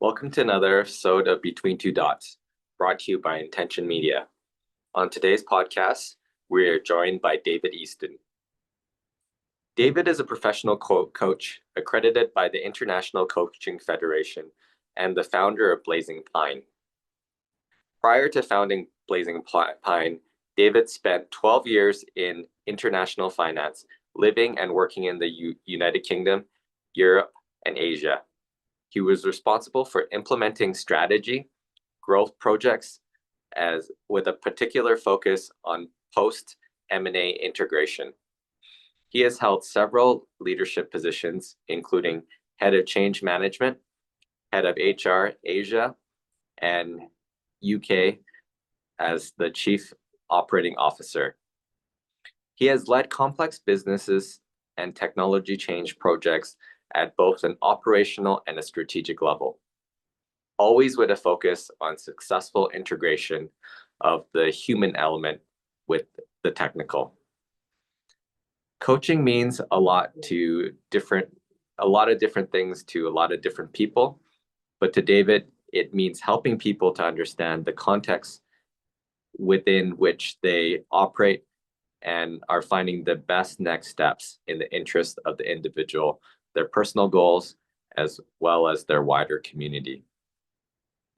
Welcome to another episode of Between Two Dots, brought to you by Intention Media. On today's podcast, we are joined by David Easton. David is a professional coach accredited by the International Coaching Federation and the founder of Blazing Pine. Prior to founding Blazing Pine, David spent 12 years in international finance, living and working in the United Kingdom, Europe, and Asia. He was responsible for implementing strategy, growth projects, as with a particular focus on post-M&A integration. He has held several leadership positions, including head of change management, head of HR Asia and UK as the chief operating officer. He has led complex businesses and technology change projects at both an operational and a strategic level, always with a focus on successful integration of the human element with the technical. Coaching means a lot of different things to a lot of different people, but to David, it means helping people to understand the context within which they operate and are finding the best next steps in the interest of the individual, their personal goals, as well as their wider community.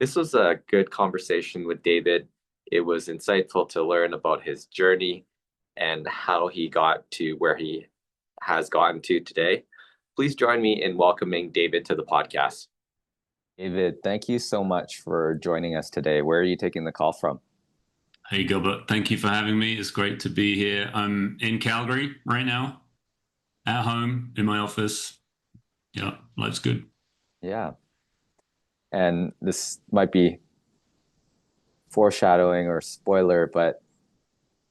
This was a good conversation with David. It was insightful to learn about his journey and how he got to where he has gotten to today. Please join me in welcoming David to the podcast. David, thank you so much for joining us today. Where are you taking the call from? Hey, Gilbert. Thank you for having me. It's great to be here. I'm in Calgary right now, at home, in my office. Yeah, life's good. Yeah. And this might be foreshadowing or spoiler, but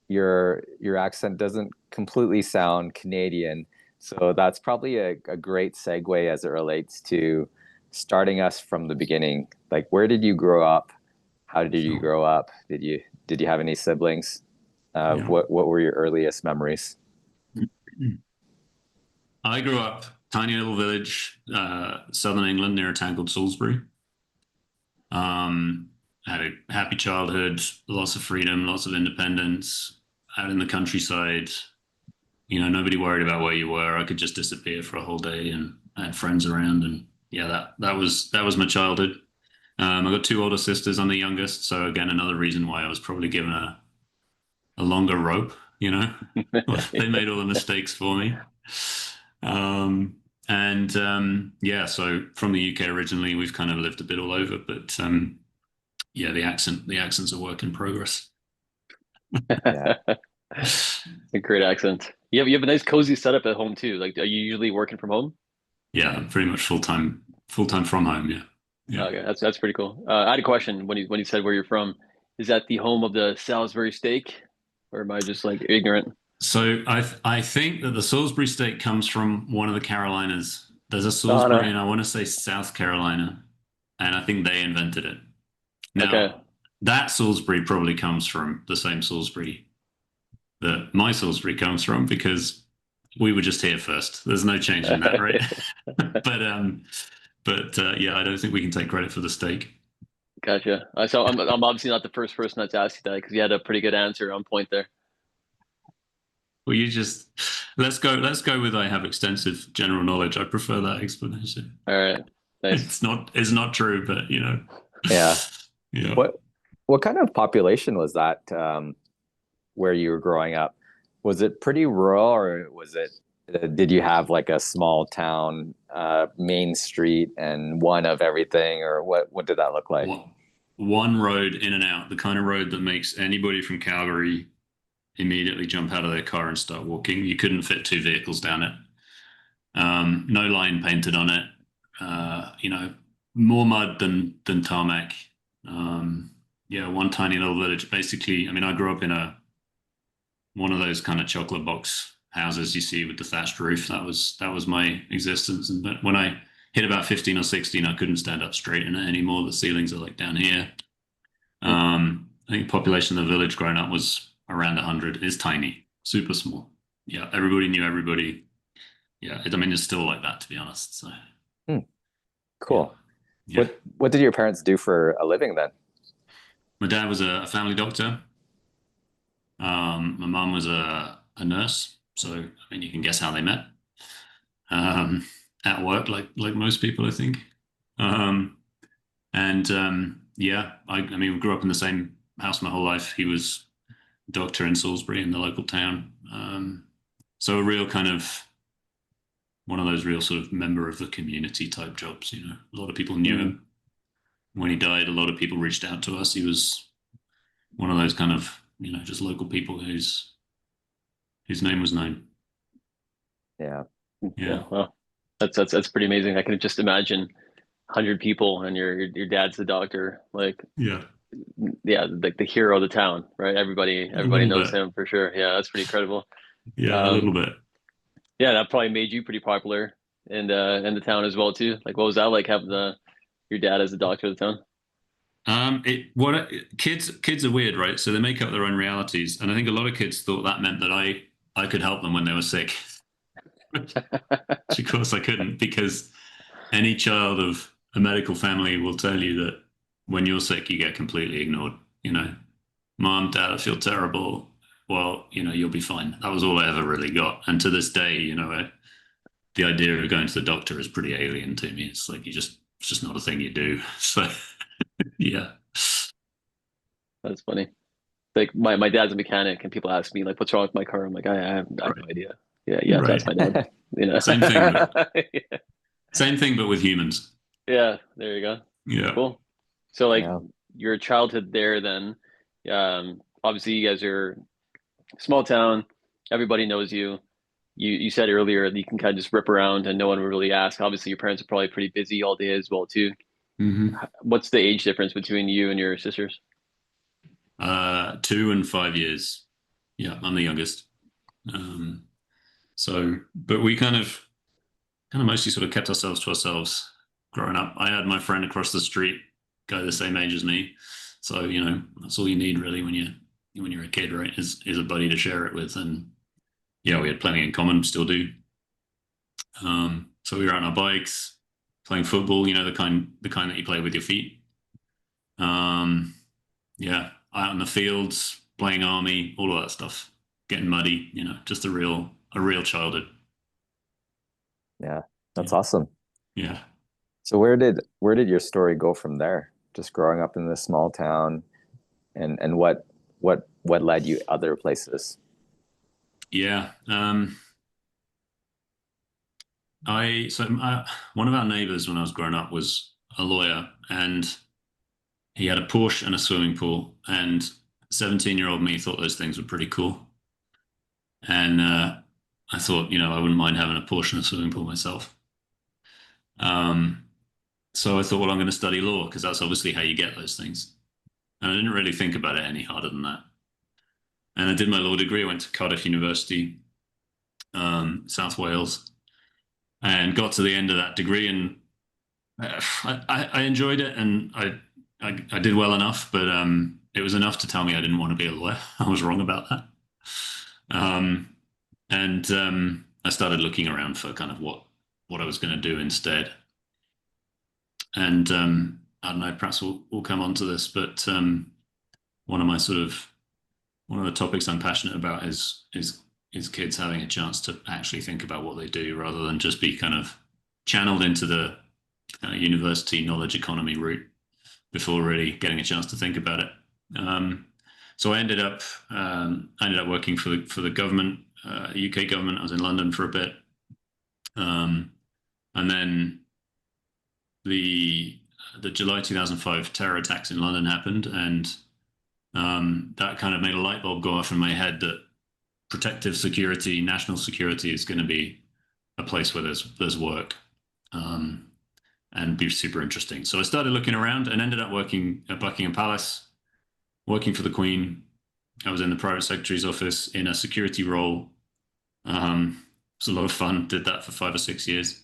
your accent doesn't completely sound Canadian. So that's probably a great segue as it relates to starting us from the beginning. Like, where did you grow up? How did you grow up? Did you have any siblings? What were your earliest memories? I grew up tiny little village, southern England, near a town called Salisbury. Had a happy childhood, lots of freedom, lots of independence, out in the countryside. You know, nobody worried about where you were. I could just disappear for a whole day, and I had friends around. And yeah, that was my childhood. I got two older sisters. I'm the youngest, so again, another reason why I was probably given a longer rope. You know, they made all the mistakes for me. So from the UK originally, we've kind of lived a bit all over, but the accent's a work in progress. Yeah. A great accent. You have a nice cozy setup at home too. Like, are you usually working from home? Yeah, pretty much full time from home. Yeah. Okay, that's pretty cool. I had a question when you said where you're from. Is that the home of the Salisbury steak, or am I just like ignorant? So I think that the Salisbury steak comes from one of the Carolinas. There's a Salisbury, and I want to say South Carolina, and I think they invented it. Now, that Salisbury probably comes from the same Salisbury that my Salisbury comes from, because we were just here first. There's no change in that, right? But I don't think we can take credit for the steak. Gotcha. So I'm obviously not the first person that's asked you that, because you had a pretty good answer on point there. Well, let's go with I have extensive general knowledge. I prefer that explanation. All right. Nice. It's not true, but you know. Yeah. Yeah. What kind of population was that where you were growing up? Was it pretty rural, or did you have like a small town main street and one of everything, or what did that look like? One road in and out, the kind of road that makes anybody from Calgary immediately jump out of their car and start walking. You couldn't fit two vehicles down it. No line painted on it. More mud than tarmac. One tiny little village. Basically, I mean, I grew up in one of those kind of chocolate box houses you see with the thatched roof. That was my existence. But when I hit about 15 or 16, I couldn't stand up straight in it anymore. The ceilings are like down here. I think the population of the village growing up was around 100. It's tiny, super small. Yeah, everybody knew everybody. Yeah, it's still like that, to be honest. So, cool. Yeah. What did your parents do for a living then? My dad was a family doctor. My mum was a nurse. So, I mean, you can guess how they met. Um, at work, like most people, I think. Um, and yeah, I mean, we grew up in the same house my whole life. He was a doctor in Salisbury in the local town. So a real kind of one of those real sort of member of the community type jobs. You know, a lot of people knew him. When he died, a lot of people reached out to us. He was one of those kind of, you know, just local people whose name was known. Yeah. Yeah. Yeah, well, that's pretty amazing. I can just imagine 100 people and your dad's the doctor. Like, Yeah. yeah, like the hero of the town, right? A Everybody little knows bit. him for sure. Yeah, that's pretty incredible. Yeah, a Um, little bit. yeah, that probably made you pretty popular in the town as well too. Like, what was that like having the your dad as the doctor of the town? Kids are weird, right? So they make up their own realities, and I think a lot of kids thought that meant that I could help them when they were sick. Which of course I couldn't, because any child of a medical family will tell you that when you're sick, you get completely ignored. You know, mom, dad, I feel terrible. Well, you know, you'll be fine. That was all I ever really got. And to this day, you know, the idea of going to the doctor is pretty alien to me. It's like it's just not a thing you do. So yeah. That's funny. Like my dad's a mechanic, and people ask me like, "What's wrong with my car?" I'm like, I have Right. no idea." Yeah, you have to ask Right. my dad. You know. Same thing, but same thing, but with humans. Yeah, there you go. Yeah. Cool. So like Yeah. your childhood there then, obviously you guys are small town, everybody knows you. You said earlier that you can kind of just rip around and no one would really ask. Obviously your parents are probably pretty busy all day as well too. Hmm. What's the age difference between you and your sisters? 2 and 5 years. Yeah, I'm the youngest. Um, so, but we kind of mostly sort of kept ourselves to ourselves growing up. I had my friend across the street, guy the same age as me. So, you know, that's all you need really when you're a kid, right? Is a buddy to share it with. And yeah, we had plenty in common, still do. So we were on our bikes, playing football, you know, the kind that you play with your feet. Um, yeah, out in the fields, playing army, all of that stuff, getting muddy, you know, just a real childhood. Yeah. Yeah, That's awesome. yeah. So where did your story go from there? Just growing up in this small town, and what led you other places? Yeah. One of our neighbors when I was growing up was a lawyer, and he had a Porsche and a swimming pool, and 17-year-old me thought those things were pretty cool. And I thought, you know, I wouldn't mind having a Porsche and a swimming pool myself. Um, so I thought, well, I'm going to study law because that's obviously how you get those things. And I didn't really think about it any harder than that. And I did my law degree. I went to Cardiff University, South Wales, and got to the end of that degree, and I enjoyed it, and I did well enough, but it was enough to tell me I didn't want to be a lawyer. I was wrong about that. And I started looking around for kind of what I was going to do instead. And I don't know, perhaps we'll come on to this, but one of my sort of one of the topics I'm passionate about is kids having a chance to actually think about what they do rather than just be kind of channeled into the university knowledge economy route before really getting a chance to think about it. So I ended up working for the government, UK government. I was in London for a bit, and then the July 2005 terror attacks in London happened, and that kind of made a light bulb go off in my head that protective security, national security, is going to be a place where there's work, and be super interesting. So I started looking around and ended up working at Buckingham Palace, working for the Queen. I was in the private secretary's office in a security role. It was a lot of fun. Did that for 5 or 6 years.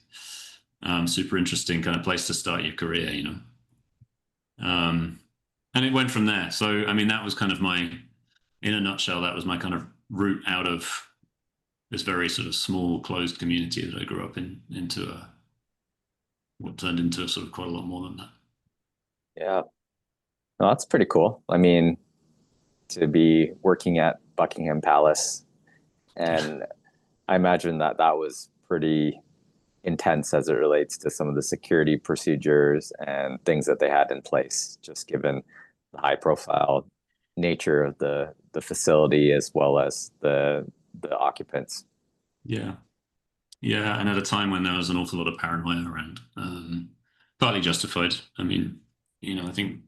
Super interesting kind of place to start your career, you know. And it went from there. So, I mean, that was kind of in a nutshell, that was my kind of route out of this very sort of small, closed community that I grew up into what turned into sort of quite a lot more than that. Yeah. No, that's pretty cool. I mean, to be working at Buckingham Palace, and I imagine that was pretty intense as it relates to some of the security procedures and things that they had in place, just given the high profile nature of the facility as well as the occupants. Yeah. Yeah, and at a time when there was an awful lot of paranoia around, partly justified. I mean, I think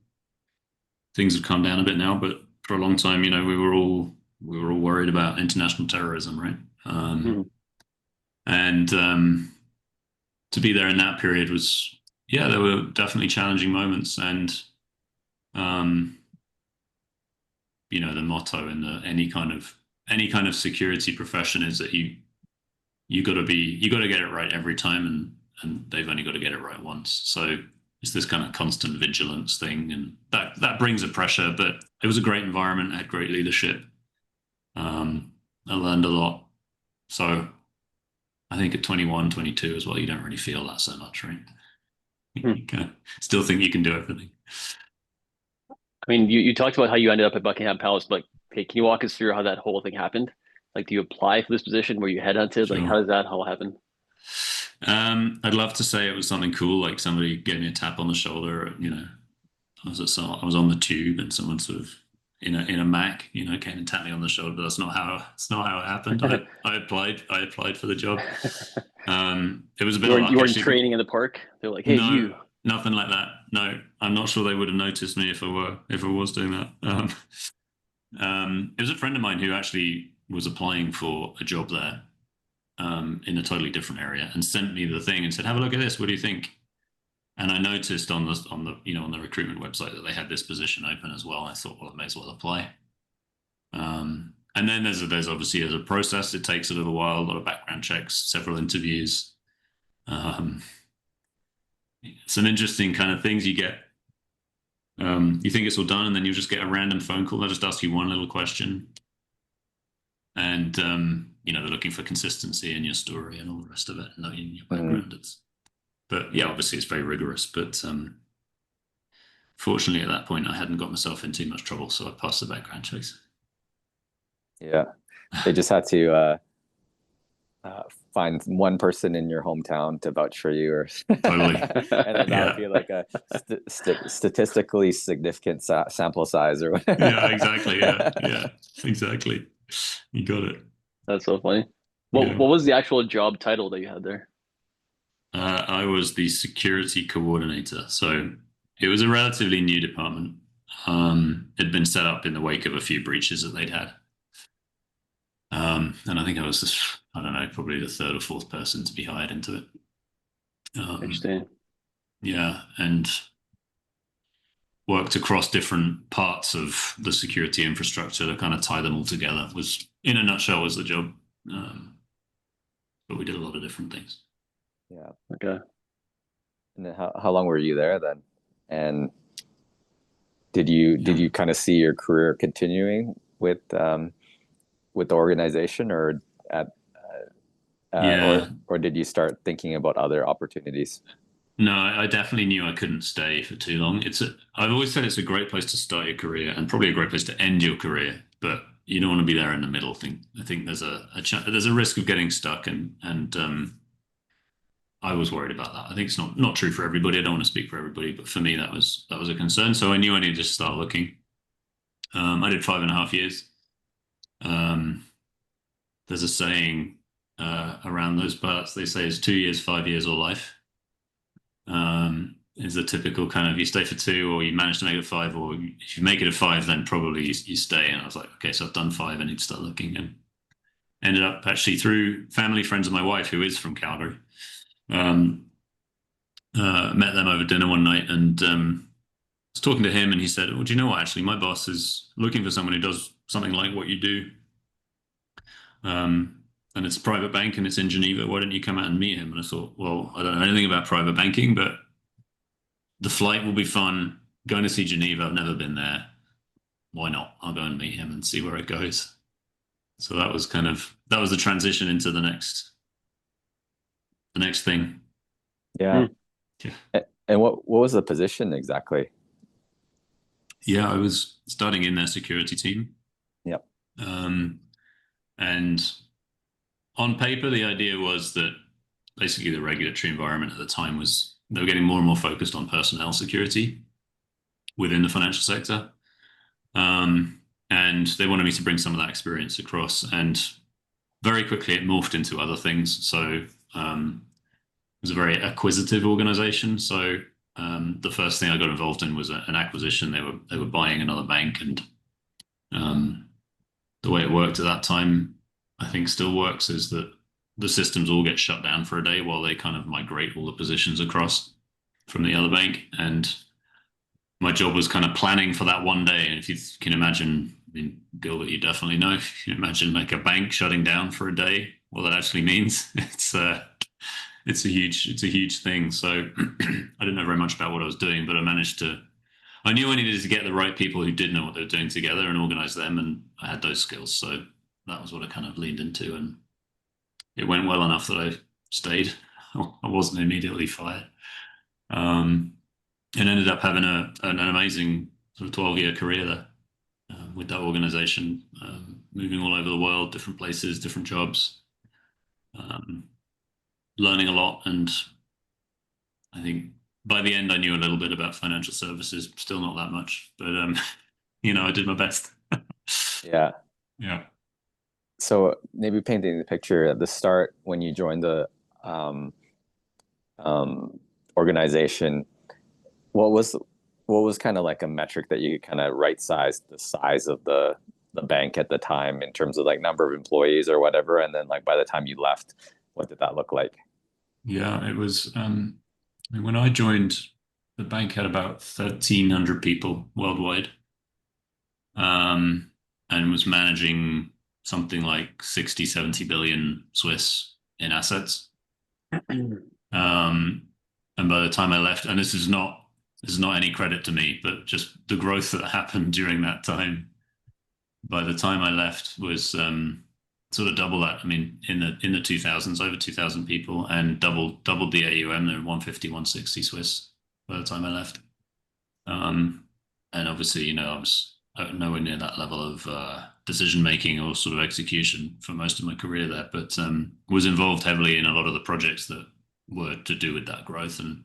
things have calmed down a bit now, but for a long time, we were all worried about international terrorism, right? And to be there in that period was, yeah, there were definitely challenging moments, and the motto in any kind of security profession is that you got to get it right every time, and they've only got to get it right once. So it's this kind of constant vigilance thing, and that brings a pressure. But it was a great environment. I had great leadership. I learned a lot. So I think at 21, 22 as well, you don't really feel that so much, right? You kind of still think you can do everything. I mean, you talked about how you ended up at Buckingham Palace, but okay, can you walk us through how that whole thing happened? Like, do you apply for this position? Were you headhunted? Sure. Like, how does that all happen? I'd love to say it was something cool, like somebody gave me a tap on the shoulder. I was on the tube, and someone sort of in a Mac, came and tapped me on the shoulder. But that's not how it happened. I applied for the job. It was a bit of luck. You weren't training in the park. They're like, hey, no, you. Nothing like that. No, I'm not sure they would have noticed me if I was doing that. It was a friend of mine who actually was applying for a job there, in a totally different area, and sent me the thing and said, "Have a look at this. What do you think?" And I noticed on the recruitment website that they had this position open as well. I thought, well, I may as well apply. And then there's obviously a process. It takes a little while, a lot of background checks, several interviews. Some interesting kind of things you get. You think it's all done, and then you just get a random phone call. They'll just ask you one little question, and they're looking for consistency in your story and all the rest of it, and in your background. But yeah, obviously it's very rigorous. But fortunately, at that point, I hadn't got myself in too much trouble, so I passed the background checks. Yeah, they just had to find one person in your hometown to vouch for you, or Totally. and then that would be like a statistically significant sample size, or whatever. Yeah, exactly. Yeah, exactly. You got it. That's so funny. What was the actual job title that you had there? I was the security coordinator. So it was a relatively new department. It had been set up in the wake of a few breaches that they'd had. And I think I was probably the third or fourth person to be hired into it. Interesting. Yeah, and worked across different parts of the security infrastructure to kind of tie them all together. Was, in a nutshell, was the job. But we did a lot of different things. Yeah. Okay. And then how long were you there then? And did you kind of see your career continuing with the organization, or or did you start thinking about other opportunities? No, I definitely knew I couldn't stay for too long. I've always said it's a great place to start your career and probably a great place to end your career, but you don't want to be there in the middle. I think there's a risk of getting stuck, and I was worried about that. I think it's not true for everybody. I don't want to speak for everybody, but for me that was a concern. So I knew I needed to start looking. I did 5.5 years. There's a saying around those parts. They say it's 2 years, 5 years, or life. Is the typical kind of, you stay for 2, or you manage to make it 5, or if you make it a 5, then probably you stay. And I was like, okay, so I've done 5, I need to start looking, and ended up actually through family friends of my wife, who is from Calgary. Met them over dinner one night, and was talking to him, and he said, well, do you know what, actually my boss is looking for someone who does something like what you do. And it's a private bank, and it's in Geneva. Why don't you come out and meet him? And I thought, well, I don't know anything about private banking, but the flight will be fun. Going to see Geneva, I've never been there. Why not? I'll go and meet him and see where it goes. So that was the transition into the next thing. Yeah. And what was the position exactly? Yeah, I was starting in their security team. Yep. And on paper, the idea was that basically the regulatory environment at the time was they were getting more and more focused on personnel security within the financial sector. And they wanted me to bring some of that experience across. And very quickly, it morphed into other things. So it was a very acquisitive organization. So the first thing I got involved in was an acquisition. They were buying another bank, and the way it worked at that time, I think still works, is that the systems all get shut down for a day while they kind of migrate all the positions across from the other bank. And my job was kind of planning for that one day. And if you can imagine, I mean, Gilbert, you definitely know, if you imagine like a bank shutting down for a day, what that actually means, it's a huge thing. So I didn't know very much about what I was doing, but I knew I needed to get the right people who did know what they were doing together and organize them. And I had those skills. So that was what I kind of leaned into. And it went well enough that I stayed. I wasn't immediately fired. And ended up having an amazing sort of 12-year career there with that organization, moving all over the world, different places, different jobs, learning a lot. And I think by the end, I knew a little bit about financial services, still not that much, but I did my best. Yeah. Yeah. So maybe painting the picture at the start when you joined the organization, what was kind of like a metric that you kind of right-sized the size of the bank at the time in terms of like number of employees or whatever, and then like by the time you left, what did that look like? Yeah, it was when I joined, the bank had about 1,300 people worldwide, and was managing something like 60, 70 billion Swiss in assets. And by the time I left, and this is not any credit to me, but just the growth that happened during that time. By the time I left was sort of double that. I mean, in the 2000s, over 2,000 people, and doubled the AUM. They were 150, 160 Swiss by the time I left. And obviously, I was nowhere near that level of decision making or sort of execution for most of my career there, but was involved heavily in a lot of the projects that were to do with that growth, and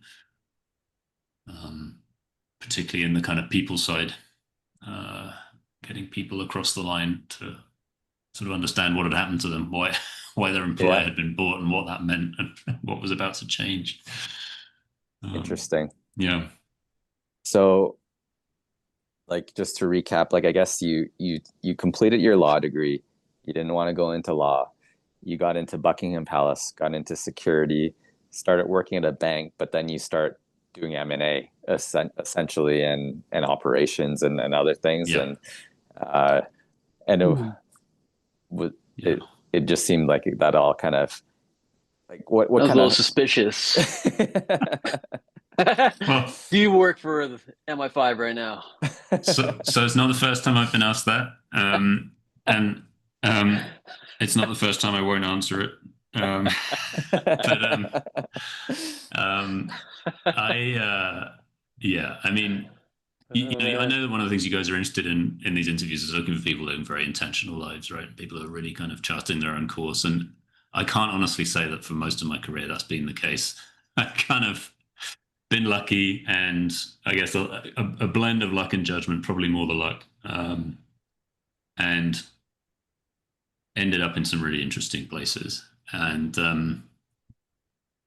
particularly in the kind of people side, getting people across the line to sort of understand what had happened to them, why their employer had been bought, and what that meant, and what was about to change. Interesting. Yeah. So, like, just to recap, like, I guess you completed your law degree. You didn't want to go into law. You got into Buckingham Palace, got into security, started working at a bank, but then you start doing M&A essentially, and operations and other things. Yeah. It just seemed like that all kind of like what was kind a little of suspicious. Well, do you work for the MI5 right now? So it's not the first time I've been asked that, and it's not the first time I won't answer it. I mean, I know that one of the things you guys are interested in these interviews is looking for people living very intentional lives, right? People who are really kind of charting their own course. And I can't honestly say that for most of my career that's been the case. I've kind of been lucky, and I guess a blend of luck and judgment, probably more the luck, and ended up in some really interesting places. And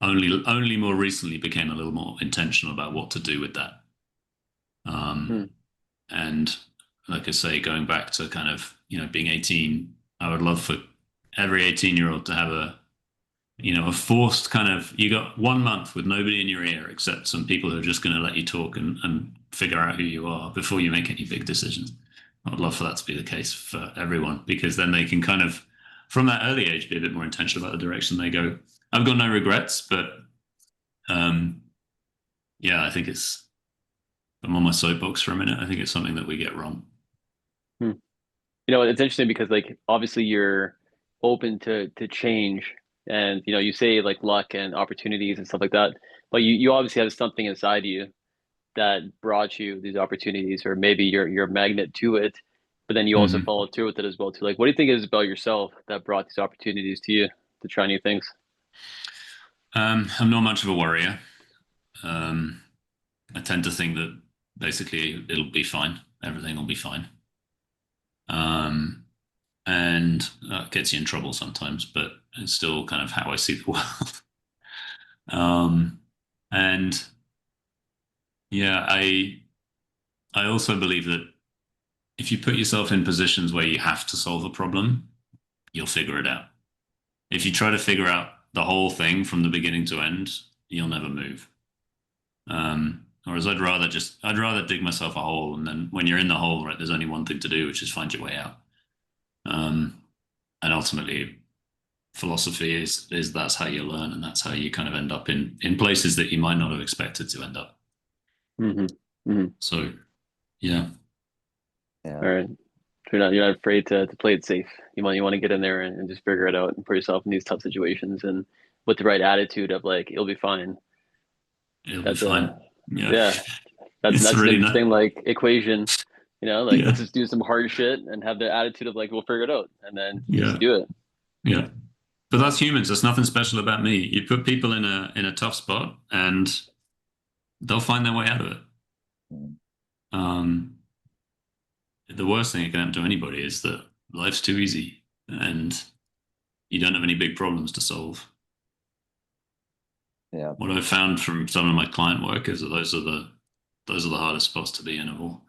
only more recently became a little more intentional about what to do with that. And like I say, going back to kind of, being 18, I would love for every 18-year-old to have a forced kind of, you got 1 month with nobody in your ear except some people who are just going to let you talk and figure out who you are before you make any big decisions. I would love for that to be the case for everyone, because then they can kind of, from that early age, be a bit more intentional about the direction they go. I've got no regrets, but I think I'm on my soapbox for a minute. I think it's something that we get wrong. It's interesting because, like, obviously you're open to change, and you say like luck and opportunities and stuff like that. but you obviously have something inside you that brought you these opportunities, or maybe you're a magnet to it, but then you also Mhm. follow through with it as well too. Like, what do you think it is about yourself that brought these opportunities to you to try new things? I'm not much of a worrier. Um, I tend to think that basically it'll be fine. Everything will be fine. Um, and that gets you in trouble sometimes, but it's still kind of how I see the world. um, and yeah, I also believe that if you put yourself in positions where you have to solve a problem, you'll figure it out. If you try to figure out the whole thing from the beginning to end, you'll never move. Whereas I'd rather dig myself a hole, and then when you're in the hole, right, there's only one thing to do, which is find your way out. And ultimately, philosophy is that's how you learn, and that's how you kind of end up in places that you might not have expected to end up. Mm-hmm. Mm-hmm. So, yeah. Yeah. All right. So you're not afraid to play it safe. You want to get in there and just figure it out and put yourself in these tough situations, and with the right attitude of like it'll be fine. It'll be That's fine. Yeah. yeah. That's It's an really not. interesting like equation. Like Yeah. let's just do some hard shit and have the attitude of like we'll figure it out, and then you Yeah. just do it. Yeah. But that's humans. There's nothing special about me. You put people in a tough spot and they'll find their way out of it. Mm. Um, the worst thing that can happen to anybody is that life's too easy and you don't have any big problems to solve. Yeah. What I've found from some of my client work is that those are the hardest spots to be in of all.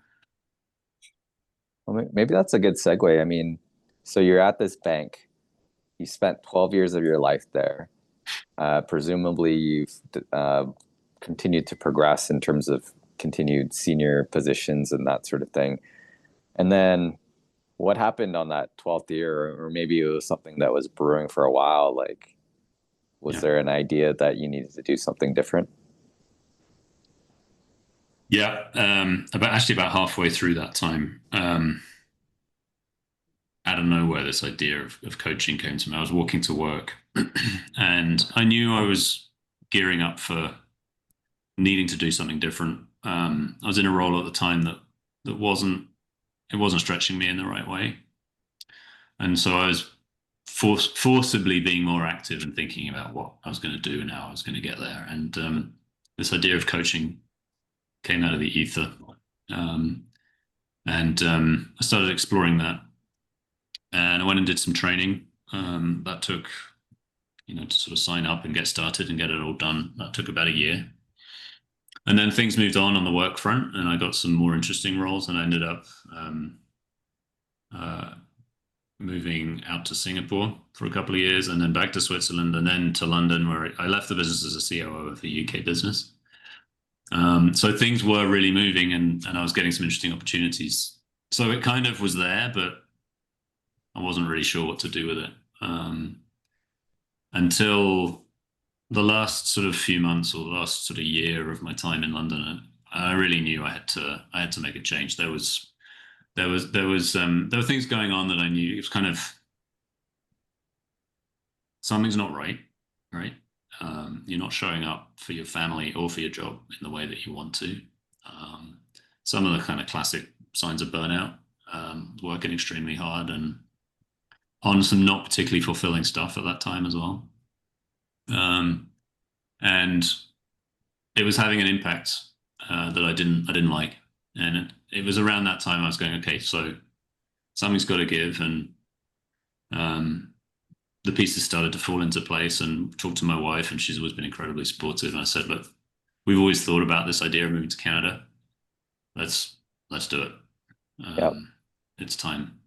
Well, maybe that's a good segue. I mean, so you're at this bank. You spent 12 years of your life there. Presumably, you've continued to progress in terms of continued senior positions and that sort of thing. And then what happened on that 12th year, or maybe it was something that was brewing for a while? Like, was there an idea that you needed to do something different? Yeah, about halfway through that time, out of nowhere, this idea of coaching came to me. I was walking to work, and I knew I was gearing up for needing to do something different. I was in a role at the time that wasn't stretching me in the right way, and so I was forcibly being more active and thinking about what I was going to do and how I was going to get there. And this idea of coaching came out of the ether, and I started exploring that. And I went and did some training. That took, to sort of sign up and get started and get it all done. That took about a year. And then things moved on the work front, and I got some more interesting roles, and I ended up moving out to Singapore for a couple of years, and then back to Switzerland, and then to London, where I left the business as a COO of a UK business. So things were really moving, and I was getting some interesting opportunities. So it kind of was there, but I wasn't really sure what to do with it until the last sort of few months or the last sort of year of my time in London. I really knew I had to make a change. There were things going on that I knew it was kind of something's not right, right? You're not showing up for your family or for your job in the way that you want to. Some of the kind of classic signs of burnout, working extremely hard and on some not particularly fulfilling stuff at that time as well. And it was having an impact that I didn't like. And it was around that time I was going, okay, so something's got to give. And the pieces started to fall into place, and talked to my wife, and she's always been incredibly supportive. And I said, look, we've always thought about this idea of moving to Canada. Let's do it. Yep. It's time.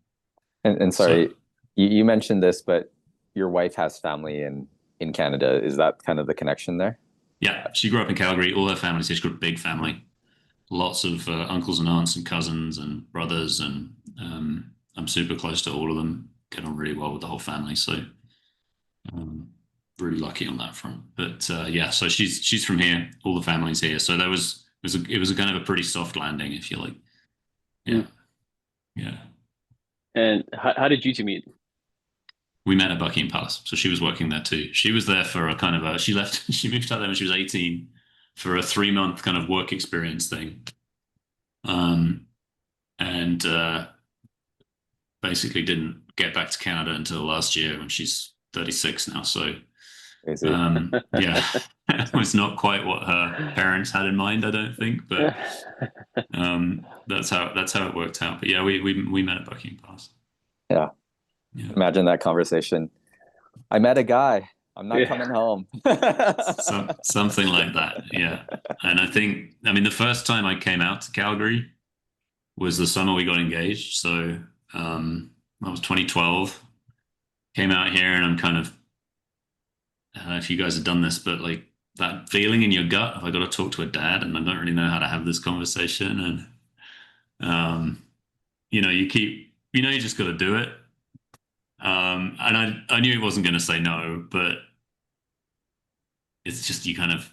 And sorry, you mentioned this, but your wife has family in Canada. Is that kind of the connection there? Yeah, she grew up in Calgary. All her family, she's got a big family. Lots of uncles and aunts and cousins and brothers, and I'm super close to all of them. Get on really well with the whole family, so really lucky on that front. But yeah, so she's from here. All the family's here, so it was a kind of a pretty soft landing, if you like. Yeah, yeah. And how did you two meet? We met at Buckingham Palace, so she was working there too. She was there for a kind of she moved out there when she was 18. for a 3-month kind of work experience thing. And basically didn't get back to Canada until last year when she's 36 now. So yeah, it was not quite what her parents had in mind, I don't think, but that's how it worked out. But yeah, we met at Buckingham Palace. Yeah. Imagine that conversation. I met a guy. I'm not coming home. Something like that. Yeah. And I mean, the first time I came out to Calgary was the summer we got engaged. So that was 2012. Came out here, and I'm kind of, I don't know if you guys have done this, but like that feeling in your gut, if I got to talk to a dad and I don't really know how to have this conversation, and you just got to do it. And I knew he wasn't going to say no, but it's just you could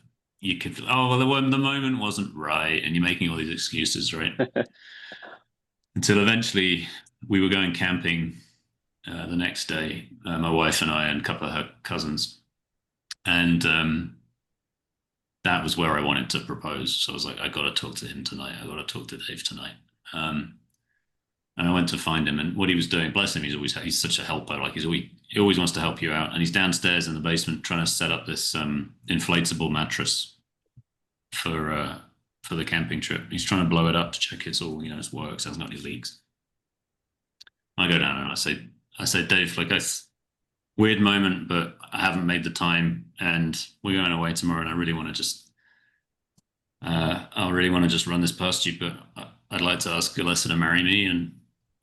feel, oh well, the moment wasn't right, and you're making all these excuses, right? Until eventually we were going camping the next day, my wife and I and a couple of her cousins, and that was where I wanted to propose. So I was like, I got to talk to him tonight. I got to talk to Dave tonight. And I went to find him, and what he was doing, bless him, he's such a helper. Like he always wants to help you out. And he's downstairs in the basement trying to set up this inflatable mattress for the camping trip. He's trying to blow it up to check it's all, it works, hasn't got any leaks. I go down and I say, Dave, like, it's weird moment, but I haven't made the time, and we're going away tomorrow, and I really want to just run this past you, but I'd like to ask Alyssa to marry me, and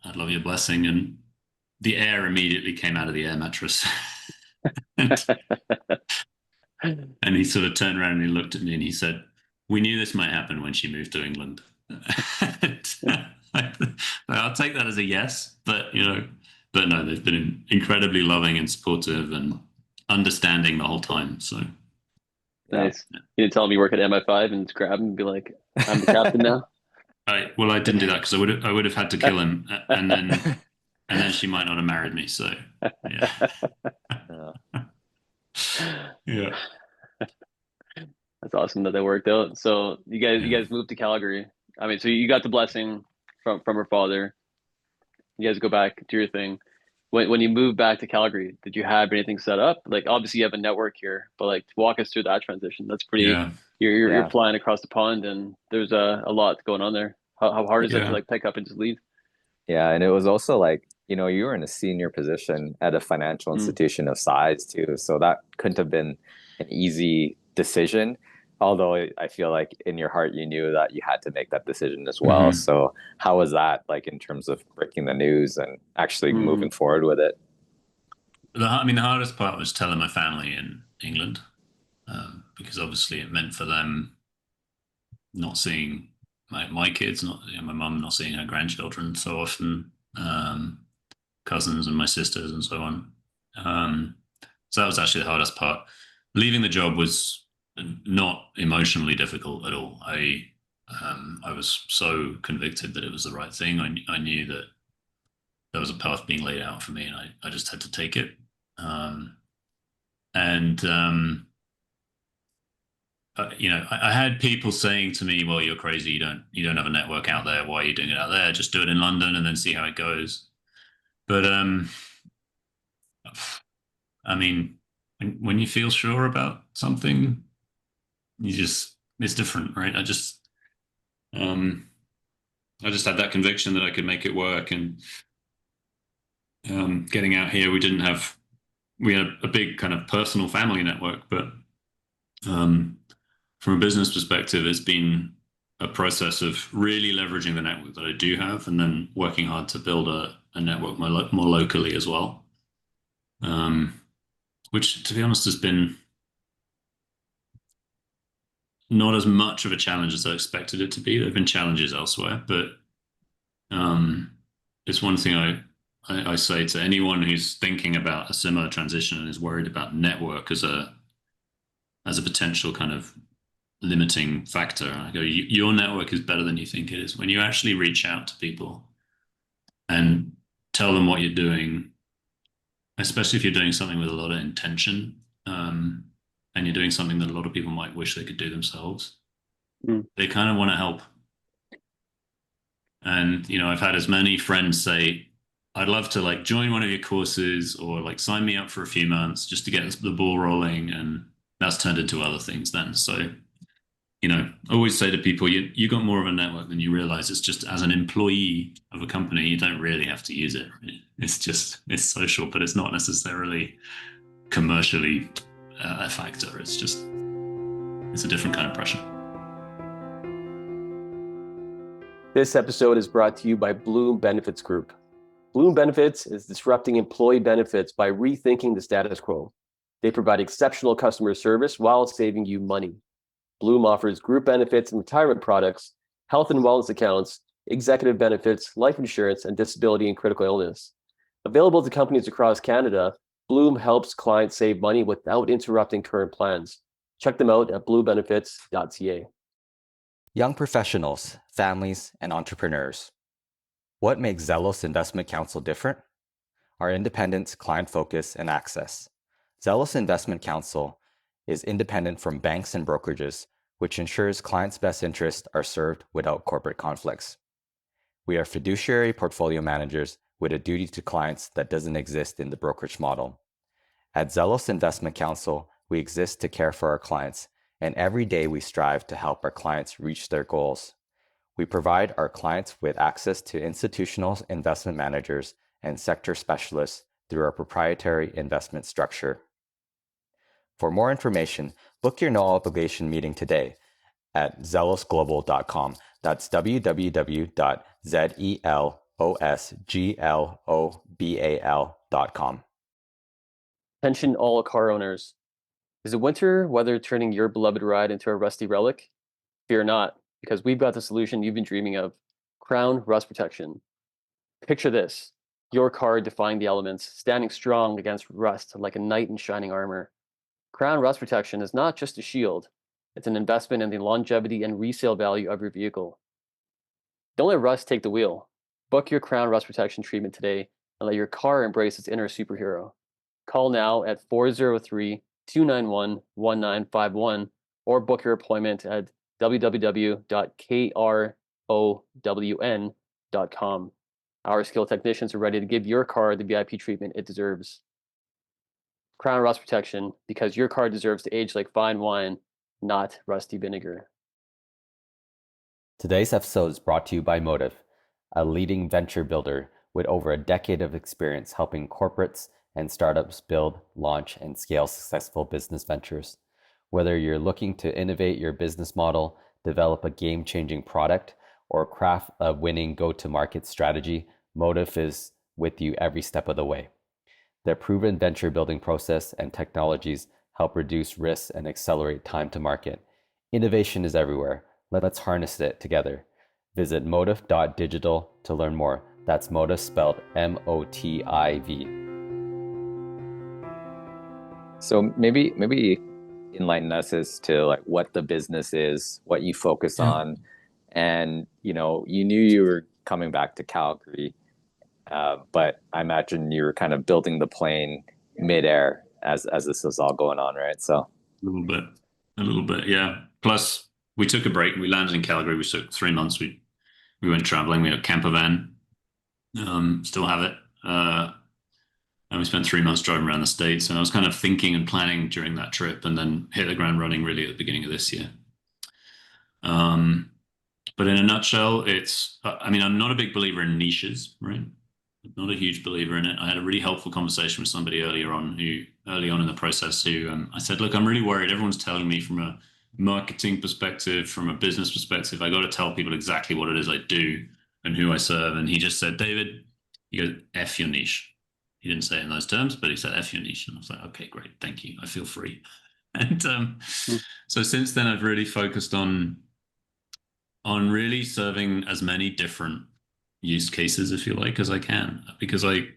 I'd love your blessing. And the air immediately came out of the air mattress. And he sort of turned around and he looked at me and he said, we knew this might happen when she moved to England. I'll take that as a yes, but no, they've been incredibly loving and supportive and understanding the whole time. So nice. You didn't tell him you work at MI5 and grab him and be like, I'm the captain now? I didn't do that because I would have had to kill him, and then she might not have married me. So yeah. That's awesome that worked out. So you guys moved to Calgary. I mean, so you got the blessing from her father. You guys go back, do your thing. When you moved back to Calgary, did you have anything set up? Like, obviously you have a network here, but like, walk us through that transition. That's pretty. Yeah. You're flying across the pond, and there's a lot going on there. How hard is it to like pick up and just leave? Yeah, and it was also like, you were in a senior position at a financial institution of size too, so that couldn't have been an easy decision. Although I feel like in your heart you knew that you had to make that decision as well. So how was that like in terms of breaking the news and actually moving forward with it? The hardest part was telling my family in England, because obviously it meant for them not seeing my kids, my mum not seeing her grandchildren so often, cousins and my sisters and so on. So that was actually the hardest part. Leaving the job was not emotionally difficult at all. I was so convicted that it was the right thing. I knew that there was a path being laid out for me, and I just had to take it. I had people saying to me, well, you're crazy. You don't have a network out there. Why are you doing it out there? Just do it in London and then see how it goes. But I mean, when you feel sure about something, it's different, right? I just had that conviction that I could make it work. And getting out here, we had a big kind of personal family network, but from a business perspective, it's been a process of really leveraging the network that I do have, and then working hard to build a network more locally as well. Which, to be honest, has been not as much of a challenge as I expected it to be. There have been challenges elsewhere, but it's one thing I say to anyone who's thinking about a similar transition and is worried about network as a potential kind of limiting factor. I go, your network is better than you think it is. When you actually reach out to people and tell them what you're doing, especially if you're doing something with a lot of intention, and you're doing something that a lot of people might wish they could do themselves, Mm. they kind of want to help. And, you know, I've had as many friends say, I'd love to like join one of your courses or like sign me up for a few months just to get the ball rolling. And that's turned into other things then. So, you know, I always say to people, you got more of a network than you realize. It's just as an employee of a company, you don't really have to use it. It's social, but it's not necessarily commercially a factor. It's a different kind of pressure. This episode is brought to you by Bloom Benefits Group. Bloom Benefits is disrupting employee benefits by rethinking the status quo. They provide exceptional customer service while saving you money. Bloom offers group benefits and retirement products, health and wellness accounts, executive benefits, life insurance, and disability and critical illness. Available to companies across Canada, Bloom helps clients save money without interrupting current plans. Check them out at bluebenefits.ca. Young professionals, families, and entrepreneurs. What makes Zelos Investment Counsel different? Our independence, client focus, and access. Zelos Investment Counsel is independent from banks and brokerages, which ensures clients' best interests are served without corporate conflicts. We are fiduciary portfolio managers with a duty to clients that doesn't exist in the brokerage model. At Zelos Investment Counsel, we exist to care for our clients, and every day we strive to help our clients reach their goals. We provide our clients with access to institutional investment managers and sector specialists through our proprietary investment structure. For more information, book your no-obligation meeting today at zelosglobal.com. That's www.zelosglobal.com. Attention all car owners. Is the winter weather turning your beloved ride into a rusty relic? Fear not, because we've got the solution you've been dreaming of: Crown Rust Protection. Picture this: your car defying the elements, standing strong against rust like a knight in shining armor. Crown Rust Protection is not just a shield, it's an investment in the longevity and resale value of your vehicle. Don't let rust take the wheel. Book your Crown Rust Protection treatment today and let your car embrace its inner superhero. Call now at 403-291-1951 or book your appointment at www.krown.com. Our skilled technicians are ready to give your car the VIP treatment it deserves. Crown Rust Protection, because your car deserves to age like fine wine, not rusty vinegar. Today's episode is brought to you by Motive, a leading venture builder with over a decade of experience helping corporates and startups build, launch, and scale successful business ventures. Whether you're looking to innovate your business model, develop a game-changing product, or craft a winning go-to-market strategy, Motive is with you every step of the way. Their proven venture building process and technologies help reduce risks and accelerate time to market. Innovation is everywhere. Let's harness it together. Visit motive.digital to learn more. That's Motive spelled M-O-T-I-V. So maybe enlighten us as to like what the business is, what you focus on, and you knew you were coming back to Calgary, but I imagine you were kind of building the plane midair as this was all going on, right? So a little bit, yeah. Plus, we took a break. We landed in Calgary. We took 3 months. We went traveling. We had a camper van. Still have it. And we spent 3 months driving around the States. And I was kind of thinking and planning during that trip, and then hit the ground running really at the beginning of this year. But in a nutshell, I'm not a big believer in niches, right? I'm not a huge believer in it. I had a really helpful conversation with somebody early on in the process who I said, look, I'm really worried. Everyone's telling me from a marketing perspective, from a business perspective, I got to tell people exactly what it is I do and who I serve. And he just said, David, he goes, F your niche. He didn't say it in those terms, but he said, F your niche. And I was like, okay, great. Thank you. I feel free. And so since then, I've really focused on really serving as many different use cases, if you like, as I can, because I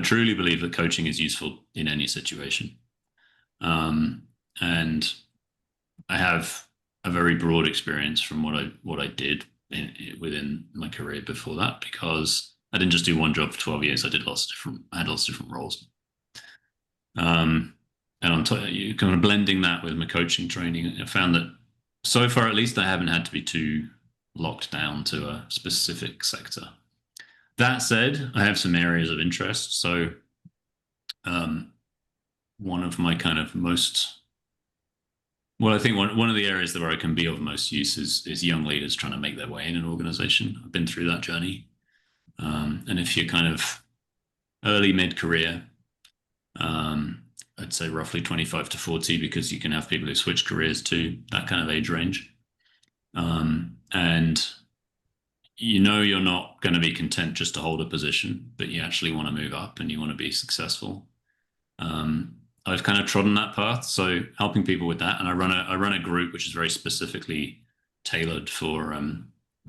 truly believe that coaching is useful in any situation. And I have a very broad experience from what I did within my career before that, because I didn't just do one job for 12 years. I had lots of different roles. you kind of blending that with my coaching training, I found that so far, at least, I haven't had to be too locked down to a specific sector. That said, I have some areas of interest. So one of my kind of I think one of the areas where I can be of most use is young leaders trying to make their way in an organization. I've been through that journey. And if you're kind of early mid-career, I'd say roughly 25 to 40, because you can have people who switch careers to that kind of age range. And you're not going to be content just to hold a position, but you actually want to move up and you want to be successful. I've kind of trodden that path, so helping people with that, and I run a group which is very specifically tailored for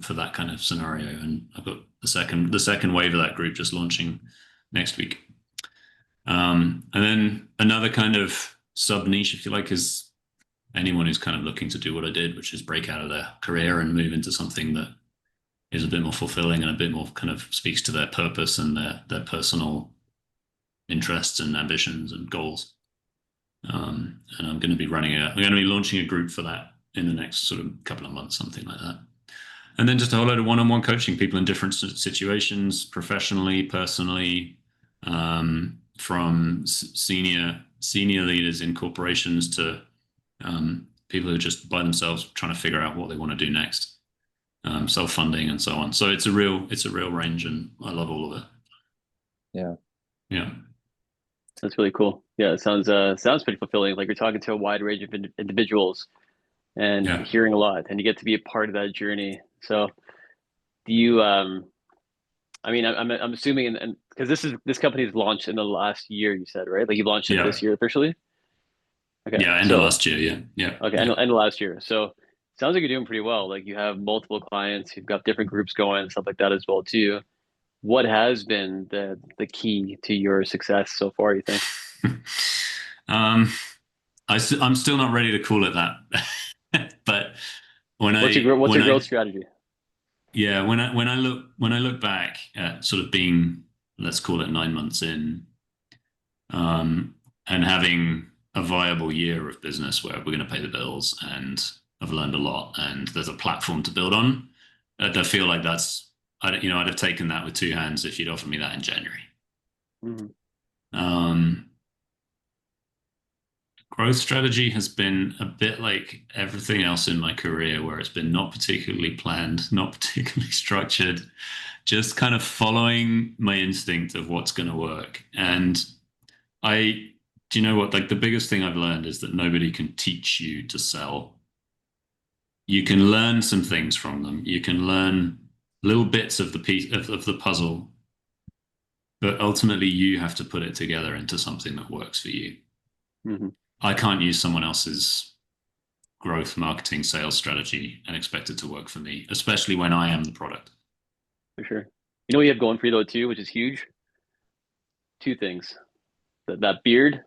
that kind of scenario, and I've got the second wave of that group just launching next week. And then another kind of sub niche, if you like, is anyone who's kind of looking to do what I did, which is break out of their career and move into something that is a bit more fulfilling and a bit more kind of speaks to their purpose and their personal interests and ambitions and goals. And I'm going to be launching a group for that in the next sort of couple of months, something like that. And then just a whole load of one-on-one coaching people in different situations, professionally, personally, from senior leaders in corporations to people who are just by themselves trying to figure out what they want to do next, self-funding and so on. So it's a real range, and I love all of it. Yeah. That's really cool. Yeah, it sounds pretty fulfilling. Like you're talking to a wide range of individuals and hearing a lot, and you get to be a part of that journey. So, do you? I mean, I'm assuming, and because this company is launched in the last year, you said, right? Like you launched it this year officially. Okay. Yeah, end of last year. Yeah. Okay, end of last year. So, sounds like you're doing pretty well. Like you have multiple clients, you've got different groups going, stuff like that as well too. What has been the key to your success so far, you think? I'm still not ready to call it that. But what's your growth strategy? Yeah, when I look back at sort of being, let's call it 9 months in, and having a viable year of business where we're going to pay the bills, and I've learned a lot, and there's a platform to build on. I feel like I'd have taken that with two hands if you'd offered me that in January. Mm-hmm. Growth strategy has been a bit like everything else in my career, where it's been not particularly planned, not particularly structured, just kind of following my instinct of what's going to work. And do you know what? Like the biggest thing I've learned is that nobody can teach you to sell. You can learn some things from them. You can learn little bits of the piece of the puzzle, but ultimately you have to put it together into something that works for you. Mm-hmm. I can't use someone else's growth, marketing, sales strategy and expect it to work for me, especially when I am the product. For sure. You know what you have going for you though too, which is huge? Two things. That beard,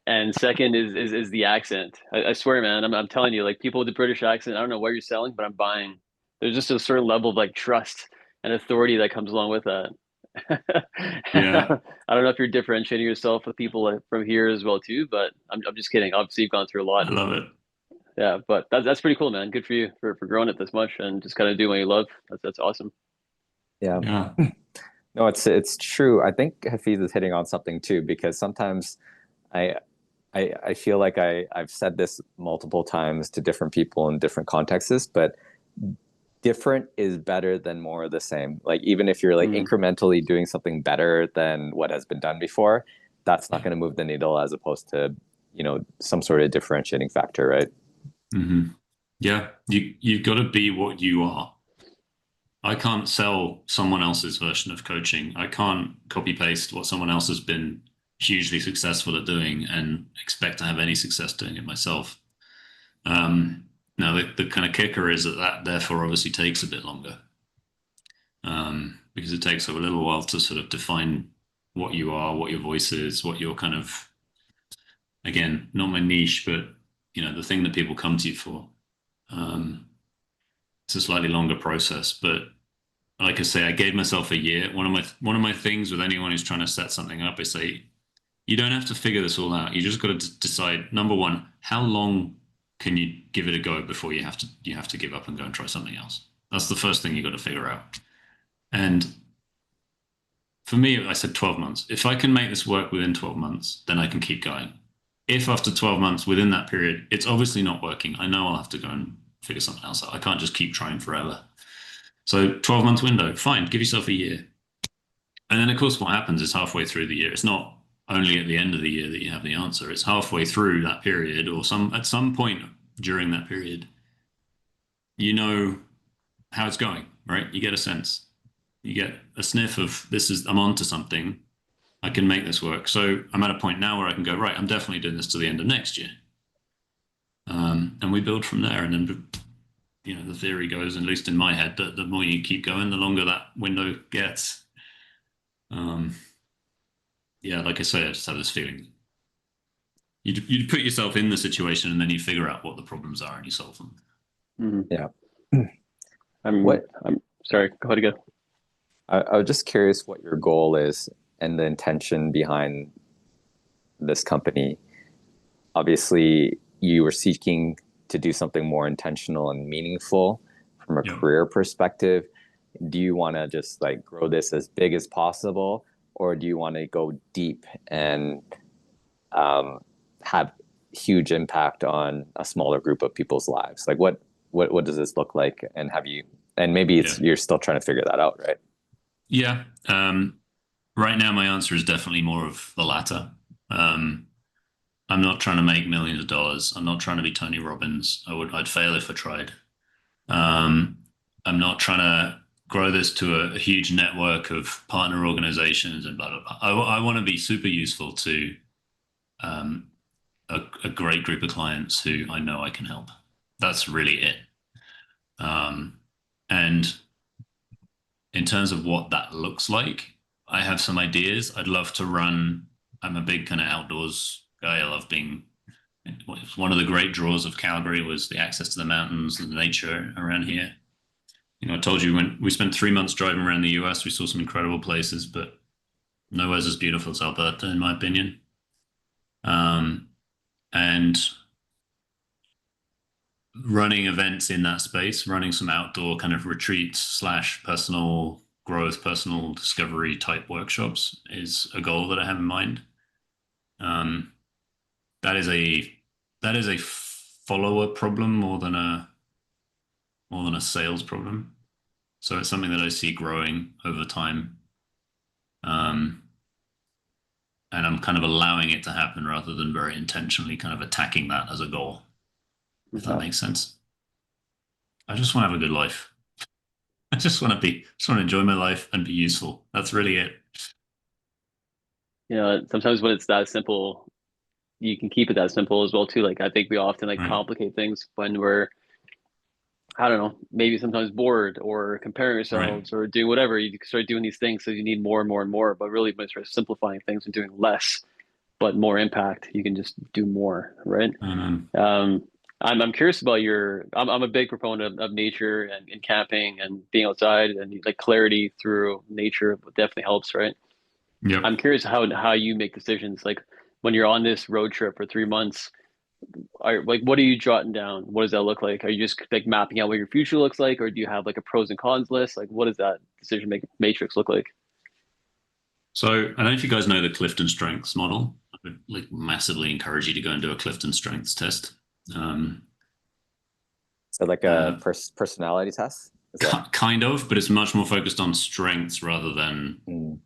and second is the accent. I swear, man, I'm telling you, like people with the British accent, I don't know what you're selling, but I'm buying. There's just a certain level of like trust and authority that comes along with that. Yeah. I don't know if you're differentiating yourself with people from here as well too, but I'm just kidding. Obviously, you've gone through a lot. I love it. Yeah, but that's pretty cool, man. Good for you for growing it this much and just kind of doing what you love. That's awesome. Yeah. No, it's true. I think Hafiz is hitting on something too, because sometimes I feel like I've said this multiple times to different people in different contexts, but different is better than more of the same. Like even if you're like incrementally doing something better than what has been done before, that's not going to move the needle as opposed to, some sort of differentiating factor, right? Mm-hmm. Yeah, you've got to be what you are. I can't sell someone else's version of coaching. I can't copy paste what someone else has been hugely successful at doing and expect to have any success doing it myself. Now, the kind of kicker is that therefore obviously takes a bit longer, because it takes a little while to sort of define what you are, what your voice is, what your kind of, again, not my niche, but the thing that people come to you for. It's a slightly longer process, but like I say, I gave myself a year. One of my things with anyone who's trying to set something up, I say, You don't have to figure this all out. You just got to decide, number one, how long can you give it a go before you have to give up and go and try something else? That's the first thing you got to figure out. And for me, I said 12 months. If I can make this work within 12 months, then I can keep going. If after 12 months within that period, it's obviously not working, I know I'll have to go and figure something else out. I can't just keep trying forever. So 12-month window, fine, give yourself a year. And then, of course, what happens is halfway through the year, it's not only at the end of the year that you have the answer. It's halfway through that period, or at some point during that period, you know how it's going, right? You get a sense. You get a sniff of I'm onto something. I can make this work. So I'm at a point now where I can go, right, I'm definitely doing this to the end of next year. And we build from there. And then, the theory goes, at least in my head, that the more you keep going, the longer that window gets. Like I say, I just have this feeling. You put yourself in the situation and then you figure out what the problems are and you solve them. Mm-hmm. Yeah. I'm sorry, go ahead again. I was just curious what your goal is and the intention behind this company. Obviously, you were seeking to do something more intentional and meaningful from a career perspective. Do you want to just like grow this as big as possible, or do you want to go deep and have huge impact on a smaller group of people's lives? Like what does this look like? And maybe you're still trying to figure that out, right? Yeah. Right now, my answer is definitely more of the latter. I'm not trying to make millions of dollars. I'm not trying to be Tony Robbins. I'd fail if I tried. I'm not trying to grow this to a huge network of partner organizations and blah, blah, blah. I want to be super useful to a great group of clients who I know I can help. That's really it. And in terms of what that looks like, I have some ideas. I'd love to run. I'm a big kind of outdoors guy. I love being. One of the great draws of Calgary was the access to the mountains and the nature around here. I told you when we spent 3 months driving around the US, we saw some incredible places, but nowhere's as beautiful as Alberta, in my opinion. And running events in that space, running some outdoor kind of retreats / personal growth, personal discovery type workshops is a goal that I have in mind. That is a follower problem more than a sales problem. So it's something that I see growing over time. And I'm kind of allowing it to happen rather than very intentionally kind of attacking that as a goal, if that makes sense. I just want to have a good life. I just want to enjoy my life and be useful. That's really it. Sometimes when it's that simple, you can keep it that simple as well too. Like I think we often complicate things when we're, I don't know, maybe sometimes bored or comparing ourselves or doing whatever. You start doing these things, so you need more and more and more. But really, when you start simplifying things and doing less, but more impact, you can just do more, right? I'm curious about I'm a big proponent of nature and camping and being outside, and like clarity through nature definitely helps, right? Yep. I'm curious how you make decisions, like when you're on this road trip for 3 months. What are you jotting down? What does that look like? Are you just like mapping out what your future looks like, or do you have like a pros and cons list? Like, what does that decision making matrix look like? So I don't know if you guys know the Clifton Strengths model. I would like massively encourage you to go and do a Clifton Strengths test. So like a personality test? Kind of, but it's much more focused on strengths rather than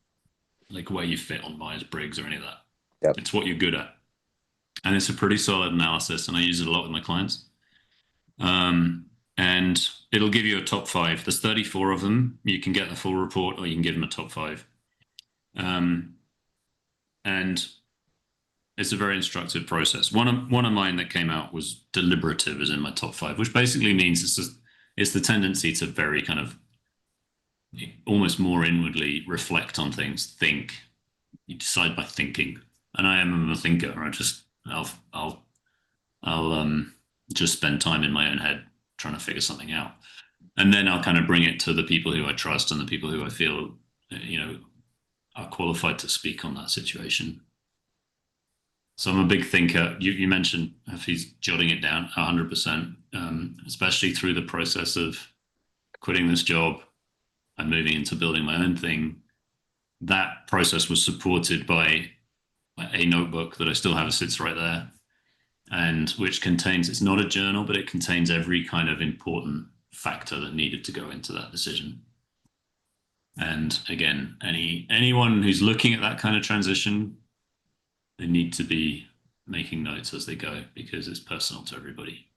like where you fit on Myers-Briggs or any of that. Yep. It's what you're good at. And it's a pretty solid analysis, and I use it a lot with my clients. And it'll give you a top 5. There's 34 of them. You can get the full report, or you can give them a top 5. And it's a very instructive process. One of mine that came out was deliberative, as in my top 5, which basically means it's the tendency to very kind of almost more inwardly reflect on things. Think. You decide by thinking. And I am a thinker. I'll just spend time in my own head trying to figure something out, and then I'll kind of bring it to the people who I trust and the people who I feel are qualified to speak on that situation. So I'm a big thinker. You mentioned if he's jotting it down 100%, especially through the process of quitting this job and moving into building my own thing. That process was supported by a notebook that I still have. It sits right there, and which contains, it's not a journal, but it contains every kind of important factor that needed to go into that decision. And again, anyone who's looking at that kind of transition, they need to be making notes as they go because it's personal to everybody.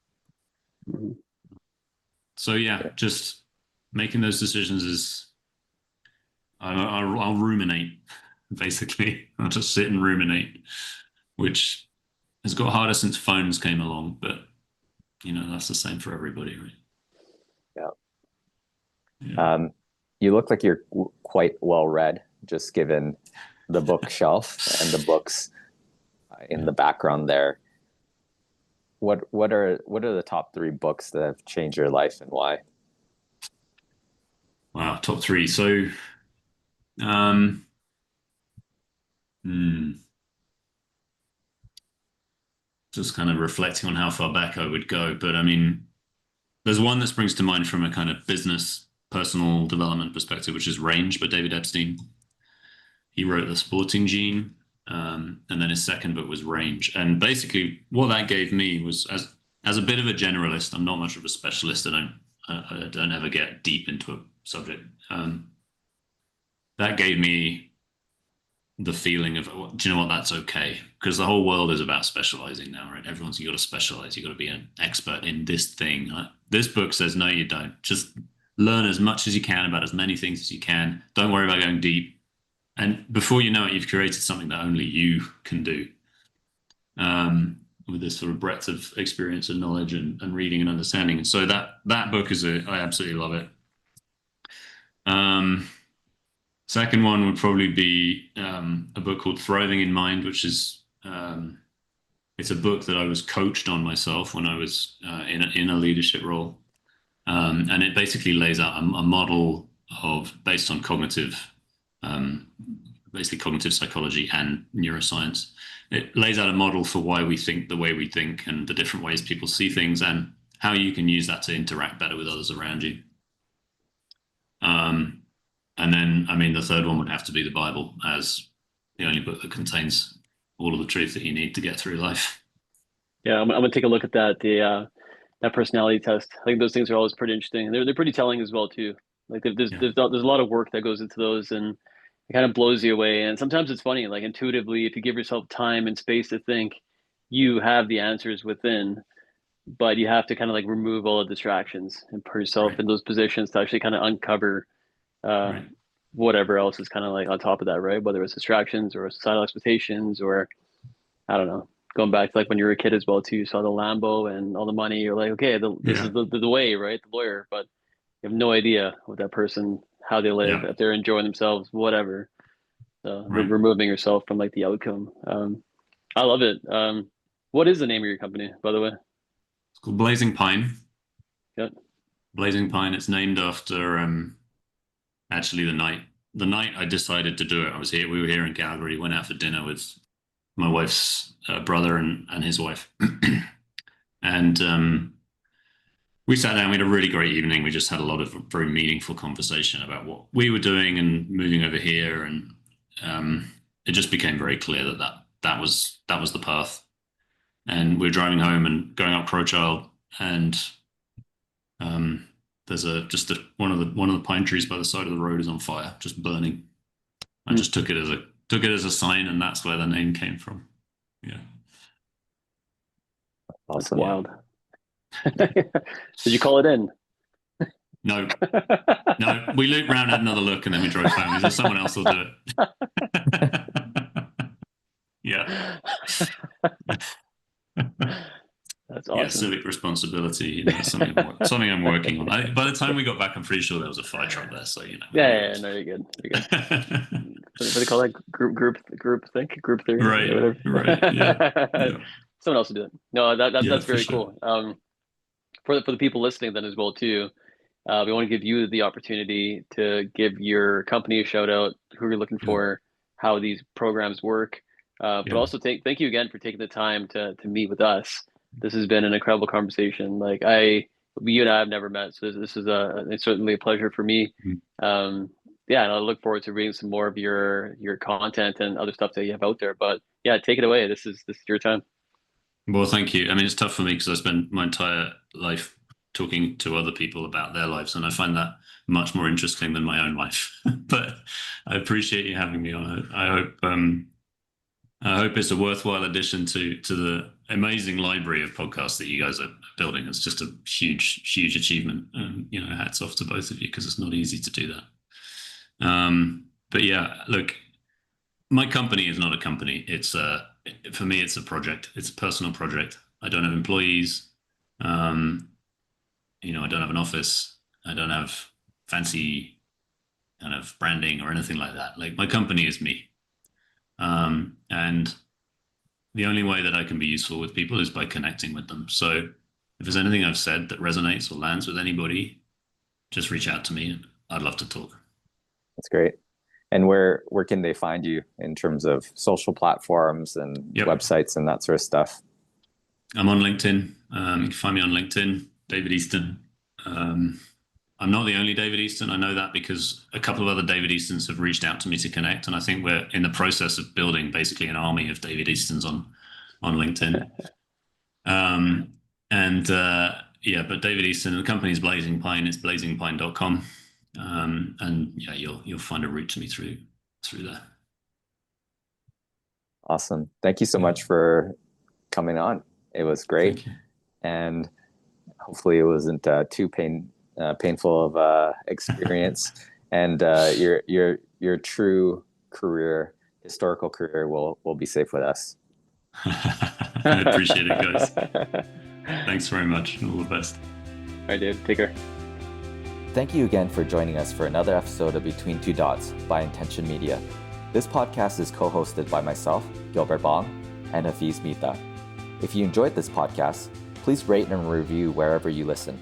Mhm. So yeah, just making those decisions is, I'll ruminate, basically. I'll just sit and ruminate, which has got harder since phones came along, but that's the same for everybody, right? Yeah. You look like you're quite well read, just given the bookshelf and the books in the background there. What are the top 3 books that have changed your life and why? Wow, top 3. So, um, just kind of reflecting on how far back I would go, but I mean, there's one that springs to mind from a kind of business, personal development perspective, which is Range by David Epstein. He wrote The Sporting Gene, and then his second book was Range. And basically, what that gave me was, as a bit of a generalist, I'm not much of a specialist. I don't ever get deep into a subject. That gave me the feeling of, do you know what, that's okay, because the whole world is about specializing now, right? You got to specialize, you got to be an expert in this thing. This book says no, you don't. Just learn as much as you can about as many things as you can. Don't worry about going deep, and before you know it, you've created something that only you can do, with this sort of breadth of experience and knowledge and reading and understanding. And so that book I absolutely love it. Second one would probably be a book called Thriving in Mind, which is, it's a book that I was coached on myself when I was in a leadership role. And it basically lays out a model based on basically cognitive psychology and neuroscience. It lays out a model for why we think the way we think and the different ways people see things and how you can use that to interact better with others around you. And then, I mean, the third one would have to be the Bible, as the only book that contains all of the truth that you need to get through life. Yeah, I'm gonna take a look at that personality test. I think those things are always pretty interesting. They're pretty telling as well too. Like there's a lot of work that goes into those, and it kind of blows you away. And sometimes it's funny, like intuitively, if you give yourself time and space to think, you have the answers within, but you have to kind of like remove all the distractions and put yourself in those positions to actually kind of uncover whatever else is kind of like on top of that, right? Whether it's distractions or societal expectations, or I don't know, going back to like when you were a kid as well too, you saw the Lambo and all the money. You're like, okay, this is the way, right? The lawyer, but you have no idea what that person, how they live, if they're enjoying themselves, whatever. So removing yourself from like the outcome. I love it. What is the name of your company, by the way? It's called Blazing Pine. Yep. Blazing Pine. It's named after actually the night I decided to do it. We were here in Calgary, went out for dinner with my wife's brother and his wife. And we sat down, we had a really great evening. We just had a lot of very meaningful conversation about what we were doing and moving over here. And it just became very clear that was the path. And we were driving home and going up Crowchild, and there's one of the pine trees by the side of the road is on fire, just burning. I just took it as a sign, and that's where the name came from. Yeah. Awesome. Wild. Did you call it in? No. We looped around, had another look, and then we drove home. Is there someone else will do it? Yeah. That's awesome. Yeah, civic responsibility. That's something I'm working on. By the time we got back, I'm pretty sure there was a fire truck there. So Yeah. No, you're good. What do they call that? Group theory. Right. Yeah. Someone else will do it. No, that's very cool. For the people listening then as well too, we want to give you the opportunity to give your company a shout out, who you're looking for, how these programs work. But also thank you again for taking the time to meet with us. This has been an incredible conversation. Like you and I have never met, so this is it's certainly a pleasure for me. Yeah, and I look forward to reading some more of your content and other stuff that you have out there. But yeah, take it away. This is your time. Well, thank you. I mean, it's tough for me because I spent my entire life talking to other people about their lives, and I find that much more interesting than my own life. But I appreciate you having me on. I hope it's a worthwhile addition to the amazing library of podcasts that you guys are building. It's just a huge achievement, and hats off to both of you because it's not easy to do that. But yeah, look, my company is not a company. It's for me, it's a project. It's a personal project. I don't have employees. I don't have an office. I don't have fancy kind of branding or anything like that. Like, my company is me. And the only way that I can be useful with people is by connecting with them. So if there's anything I've said that resonates or lands with anybody, just reach out to me. I'd love to talk. That's great. And where can they find you in terms of social platforms and websites and that sort of stuff? I'm on LinkedIn. You can find me on LinkedIn, David Easton. I'm not the only David Easton. I know that because a couple of other David Eastons have reached out to me to connect. And I think we're in the process of building basically an army of David Eastons on LinkedIn. But David Easton, the company is Blazing Pine. It's blazingpine.com. You'll find a route to me through there. Awesome. Thank you so much for coming on. It was great. And hopefully it wasn't too painful of experience. And your true career, historical career will be safe with us. I appreciate it, guys. Thanks very much. All the best. All right, dude. Take care. Thank you again for joining us for another episode of Between Two Dots by Intention Media. This podcast is co-hosted by myself, Gilbert Bong, and Hafiz Mita. If you enjoyed this podcast, please rate and review wherever you listen.